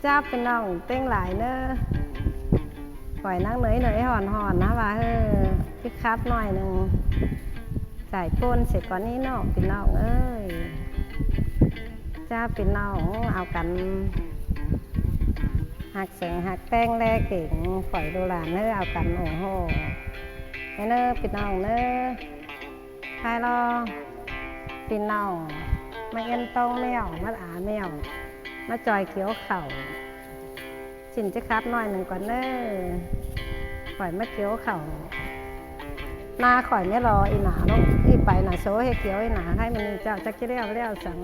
เจ้าเป็นน้องเต้งหลายเนอะปล่อยนั่งเหนื่อยห่อนนะว่าพี่ครับหน่อยหนึ่งใส่ก้นเสร็จก่อนนี้น้องเป็นน้องเอ้ยเจ้าเป็นน้องเอากันหักเสียงหักแป้งแลกเก่งปล่อยดูหลานเนอะเอากันโอ้โหเนอะเป็นน้องเนอะใครรอเป็นน้องมาเอ็นโตแมวมาอาแมวมาจอยเขียวเข่าสินจะคัดหน่อยหนึ่งก่อนเนอข่อยมาเขียวเข่าหน้าข่อยไม่รออีหนาลูกอีไปหนาโซ่ให้เขียวอีหนาให้มันเจ้าจักจะเลี้ยวสั่ง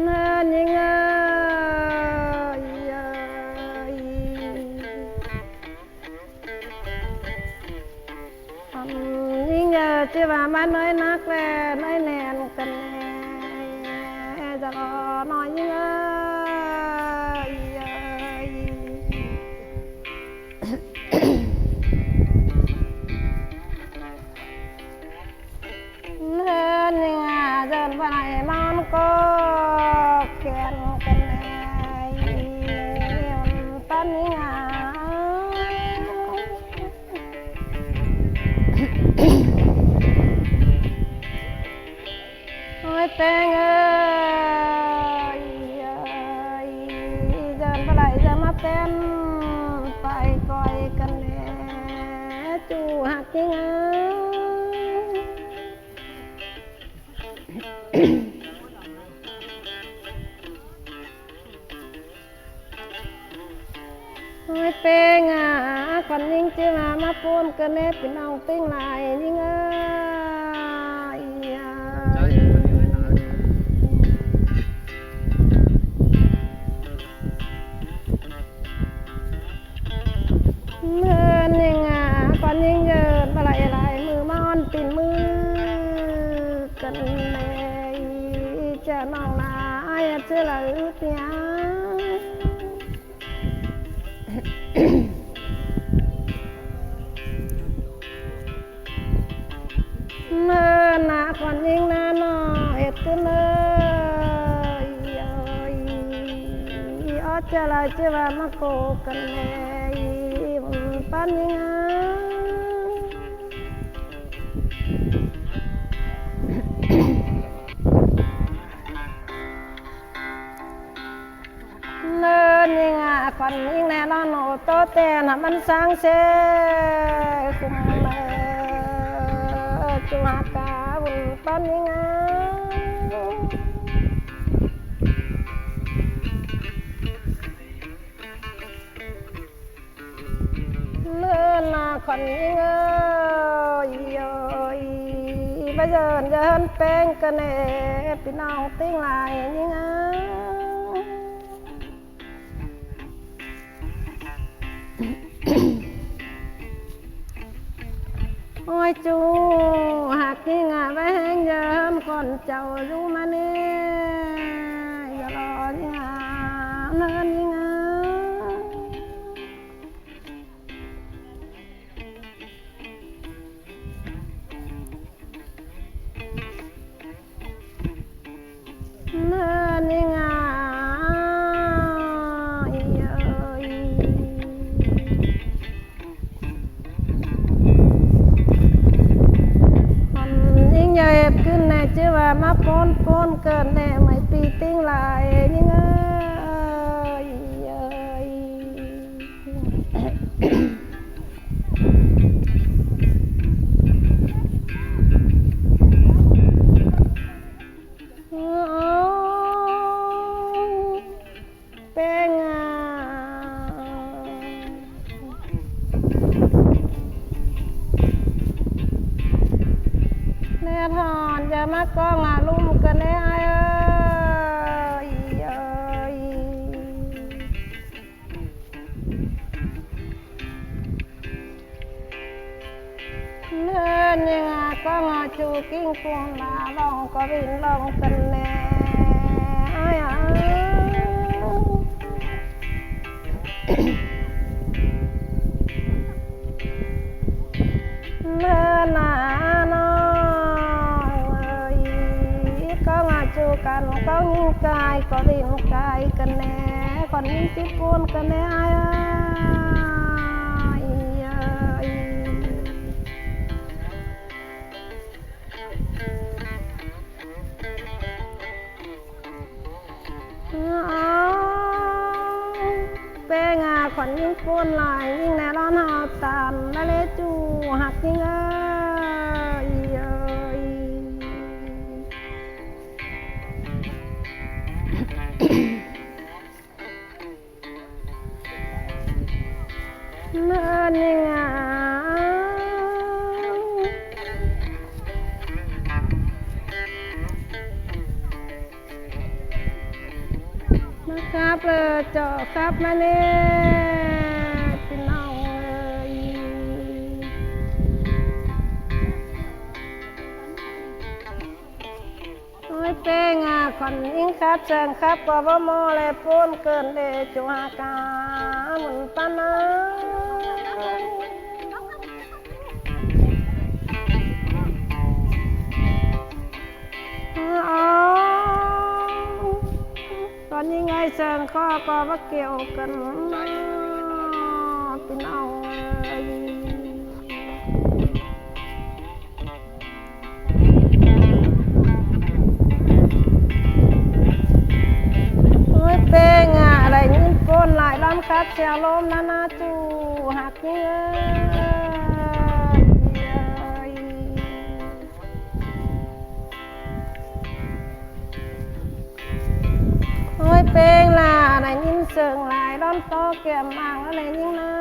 เนินยังไงยิ่งจะว่ามาน้อยนักแลน้อยแนนกันจะรอน้อยยิ่งเนินยังไงเดินไปไหนนอนก็แขนกันตอนนี้ไงโอ้ยเต้งเอ้ยเดินไปไหนจะมาเต้นไปก่อยกันแน่จูหักยังไงโอ้ยเป้งคนยิ่งจะมาปูนกันแน่เป็นน้องติ้งลายยิ่งเมื่อนี่ก่อนยิ่งเยินอะไรมือมอนปิ่นมือกันแน่จะน้องลายเชื่อหรือเปล่าเมื่อนาก่อนยิ่งนาหน่อยเอ็ดกันเลยอ๋อเชื่อเลยเชื่อว่ามาโกกันแน่ปันยังเนินยังก่อนยิ่งแน่นอนโนโตเต้นมันสร้างเสคุมจุฬากาบุญปันยังเลื่อนมาคนยิ่งไปเดินแป้งกันเน่พี่น้องติ้งลายยิ่งโอ้ยจูหักยิ่งไปแห้งเยิมคนเจ้ารู้มาเนี่ยอย่ารอยิ่งเนินยิ่งเนินยิ่งยิ่งใหญ่ขึ้นแน่ชื่อว่ามาปนเกินแน่ไม่ปีติ้งลายยิ่งเป็นแน่ทอนจะมากองลุ่มกันแน่เลื่อนยังก็งอจูกิ้งปูนมาลองก็บินลองกันแน่เมื่อหนาน้อยก็ จูกันก็ยิงกายก็รินกายกันแน่คนยิงจิปูนกันแน่เป็นงาคนยิงปูนลายยิงแน่ร้อนหาตันและเลจูหักยิงเมื่อนี่งามาครับเลยเจาะครับมาเนี่ยพี่น้องโอ้ยเป้งอ่ะคนยิงครับเชิงครับปอบโมเลยปูนเกินเดจูฮากาหมุนปานาตอนนี้ไงเชิงข้อก็ว่าเกี่ยวกันพี่น้องโอ้ยเป้งอ่ะอะไรนี่ก้นหลายล้ำครับเชียวลมนานาจูหักนี่โอ้ยเป้งล่ะอะไรยิ่งเสิงหลายร้อนโตเกี่ยมอ่างอะไรยิ่งนะ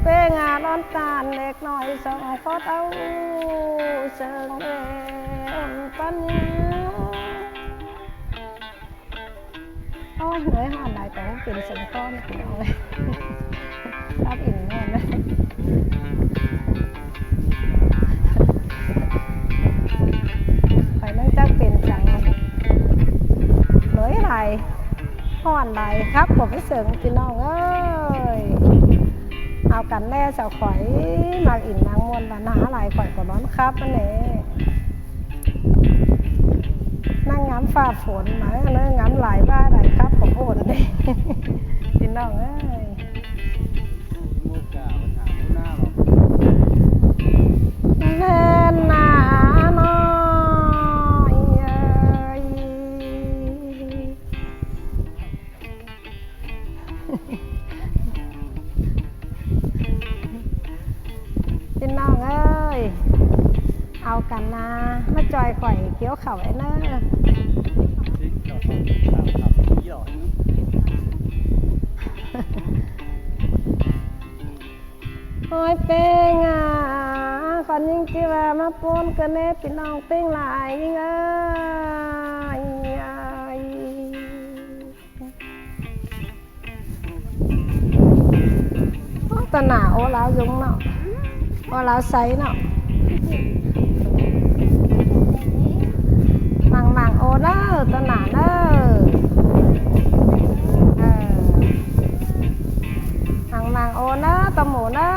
เป้งอ่ะร้อนตาลเล็กหน่อยส่งโคตรเอาเสิงเล่นปัญญาโอ้ยเหนื่อยหอดได้แต่ว่าเป็นสมก้อนพี่น้องเลยรับอิ่มแน่เลยไปนั่งจักเป็นจังเหนื่อยไรห่อนไรครับผมไปเสริมพี่น้องเอ้ยเอากันแน่เสาข่อยมาอิ่มนางมวลหนาหลายข่อยก็ร้อนครับนั่นเองนั่งง้ำฝ่าฝนมาเนื้อง้ำหลายบ้าได้ครับผมโอนเลยพี่น้องเอ้ยแน่นหนาหน่อยพี่น้องเอ้ยเอากันนะมาจอยข่อยเกี้ยวเข่าไอ้เนอะโอ้ยเป้งอ่ะคนยิ่งที่ว่ามาปูนกันเน่พี่น้องเป้งหลายยิ่งตะหนาโอ้แล้วยุงเนาะโอ้แล้วไซเนาะมังโอ้เด้อตะหนาเด้อมังโอ้เด้อตะหมูเด้อ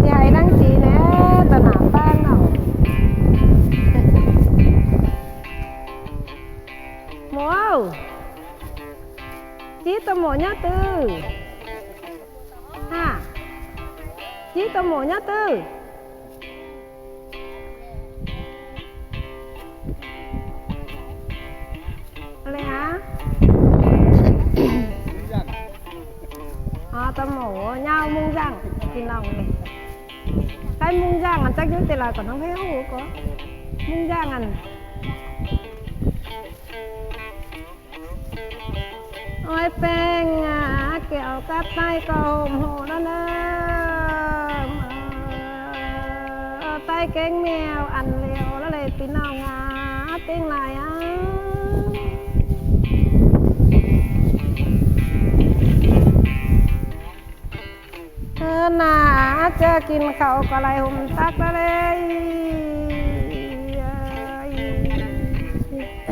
ที่ให้ดังจีเน่ตะหนาแป้งเนาะหมูจีตะหมูnhá tư haจีตะหมูnhá tưอะไรฮะตะหมูnhau mung răng thì lòng này cái mung răng anh chắc chứ là còn không thấy hú có mung răng anh ôi pen kẹo cắt tay cầu hồ đó nè tay kén mèo ăn liều đó là tí nào tiếng lại áน่าจะกินข้าวก็ไรหุ่มตักแล้วเลย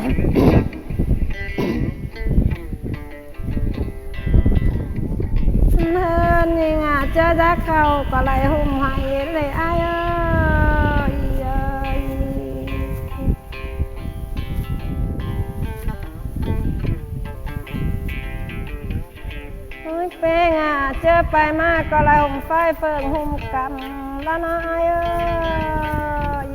เนินยิงอาจจะรักเขาก็เลยหุ่มให้เลยอ้ายเอ้ยเฮ้ยเป็นอ่ะเจอไปมากก็เลยหุ่มไฟเฟิงหุ่มกำแล้วนะอ้ายเอ้ย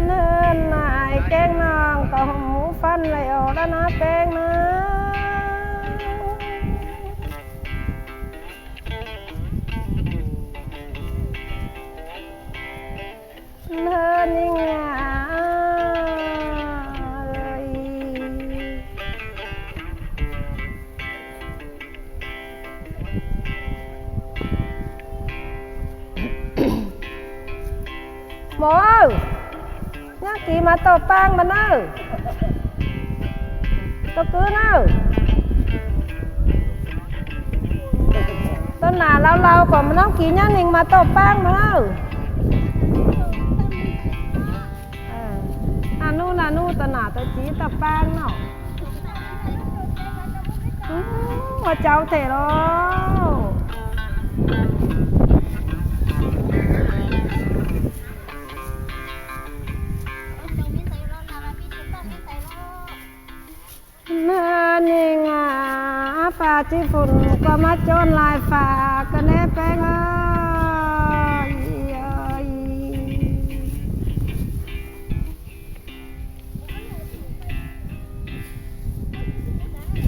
เนินนายแกงน้องก็หุ่มหมูฟันเลยออกแล้วนะแป้งนะเนินยิงอ่ะหมอnhá kỳ mà tàu pang mà nơ tàu cứ nơ tao nà lâu lâu còn mà nó kỳ nhá nhìn mà tàu pang mà nơ à nu tao nà tao chỉ tàu pang nó mà cháu thể đóเมื่อนี่งาป่าที่ฝุ่นก็มาโจนลายฝ่าก็แน่แป้ง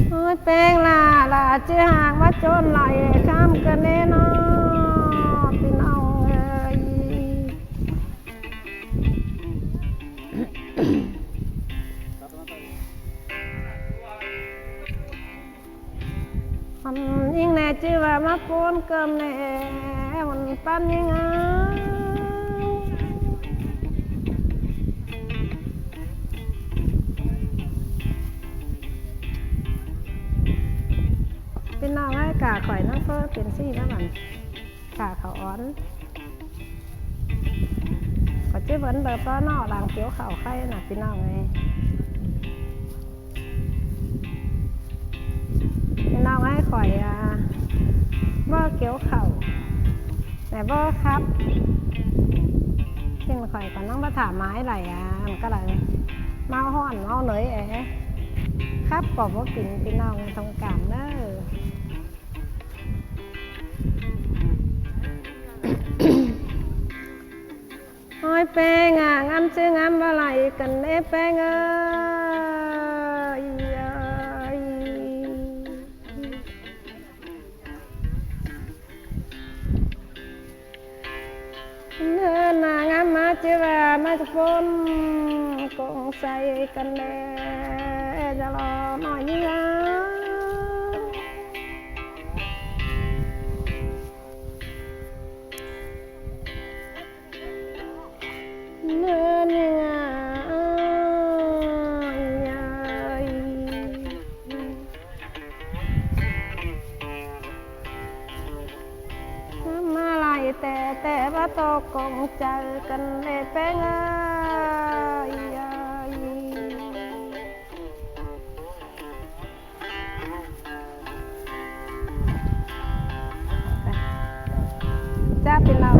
โอ้ยแป้งล่ะจะหางมาโจนลายข้ามก็แน่นอพี่น้องเอ้ยยิ่งแน่ชื่อว่ามาโกนเกิมแน่มันปั้นยังไงเป็นน้องให้กาข่อยน้องเฟิร์เป็นซี่นะมันกาเขาอ้อนก็ชื่อเหมือนเบอร์ป้อนอกหลังเขียวเข่าไข่น่ะพี่น้องไงพี่น้องให้ข่อยบ่เกี่ยวเข่าแต่บ่ครับซึ่งข่อยก็น้องมาถามไม้ไหลมันก็เลยเมาห้อนเมาเหนื่อยครับก็บ่กินพี่น้องทงการเด้อโอ้ยแป้งงามชื่องามบ่ไหลกันเด้แป้งเอ้ยเนื้อนางามมาเจอมาจะฝนกงใส่กันแน่จะรอหน่อยนี่ละเนื้อเนื้อมาไล่แต่ว่าตกกงเจอกันเลยแป้งจ้าเป็นเรา